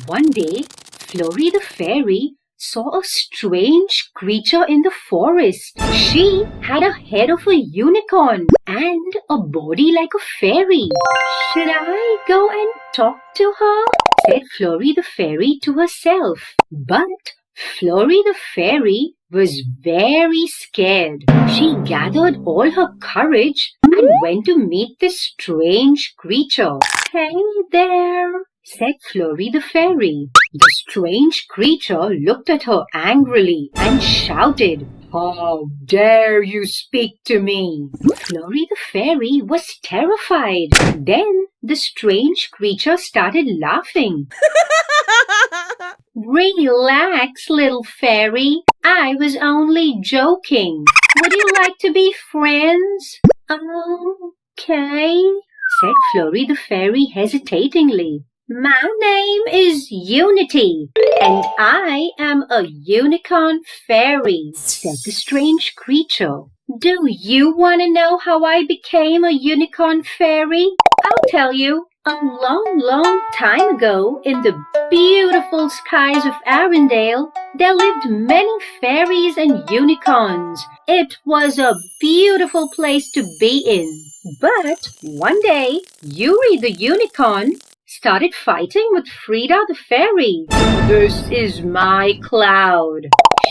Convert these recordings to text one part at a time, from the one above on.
One day, Flurry the fairy saw a strange creature in the forest. She had a head of a unicorn and a body like a fairy. "Should I go and talk to her?" said Flurry the fairy to herself. But Flurry the fairy was very scared. She gathered all her courage and went to meet this strange creature. "Hey there," said Flurry the fairy. The strange creature looked at her angrily and shouted, "How dare you speak to me?" Flurry the fairy was terrified. Then the strange creature started laughing. "Relax, little fairy. I was only joking. Would you like to be friends?" "Okay," said Flurry the fairy hesitatingly. "My name is Unity, and I am a unicorn fairy," said the strange creature. "Do you want to know how I became a unicorn fairy? I'll tell you. A long time ago, in the beautiful skies of Arendelle, there lived many fairies and unicorns. It was a beautiful place to be in. But one day, Yuri the unicorn started fighting with Frida the fairy. "This is my cloud,"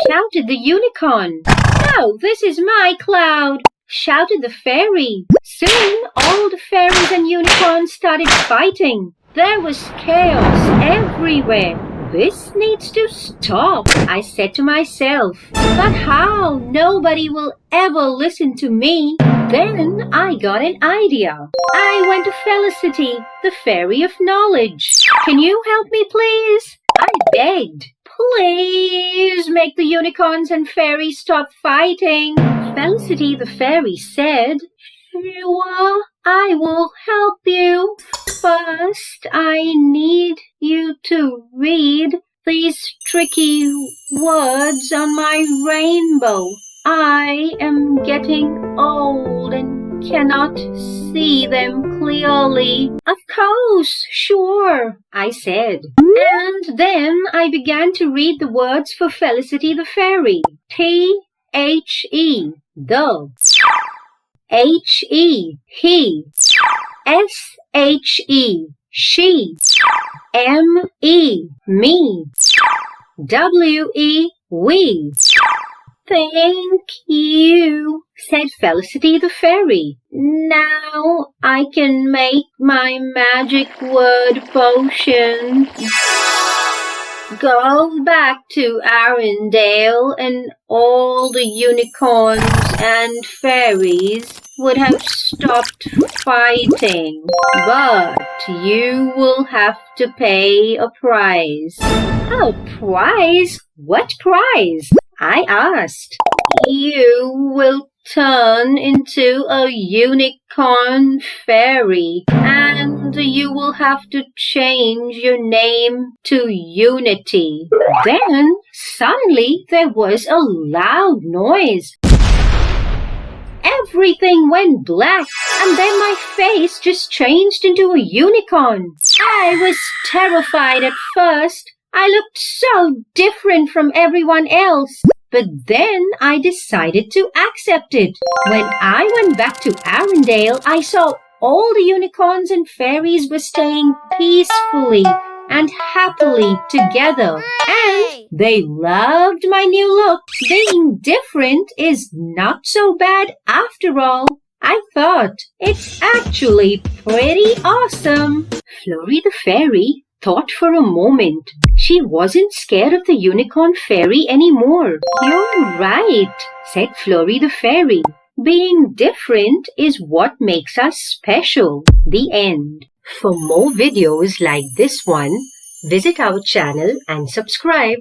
shouted the unicorn. "No, this is my cloud," shouted the fairy. Soon all the fairies and unicorns started fighting. There was chaos everywhere. "This needs to stop," I said to myself. "But how? Nobody will ever listen to me." Then I got an idea. I went to Felicity, the fairy of knowledge. "Can you help me, please?" I begged. "Please make the unicorns and fairies stop fighting." Felicity the fairy said, "Sure, I will help you. First, I need you to read these tricky words on my rainbow. I am getting old and cannot see them clearly." "Of course, sure," I said. And then I began to read the words for Felicity the fairy. T-H-E, the. H-E, he. S-H-E, she. M-E, me. W-E, we. "Thank you," said Felicity the fairy. "Now I can make my magic word potion." Go back to Arendelle and all the unicorns and fairies would have stopped fighting. But you will have to pay a price." "A price? What price?" I asked. "You will turn into a unicorn fairy, and you will have to change your name to Unity." Then suddenly there was a loud noise. Everything went black, and then my face just changed into a unicorn. I was terrified at first. I looked so different from everyone else. But then I decided to accept it. When I went back to Arendelle, I saw all the unicorns and fairies were staying peacefully and happily together. And they loved my new look. Being different is not so bad after all. I thought, it's actually pretty awesome. Flurry the fairy thought for a moment. She wasn't scared of the unicorn fairy anymore. "You're right," said Flurry the fairy. "Being different is what makes us special." The end. For more videos like this one, visit our channel and subscribe.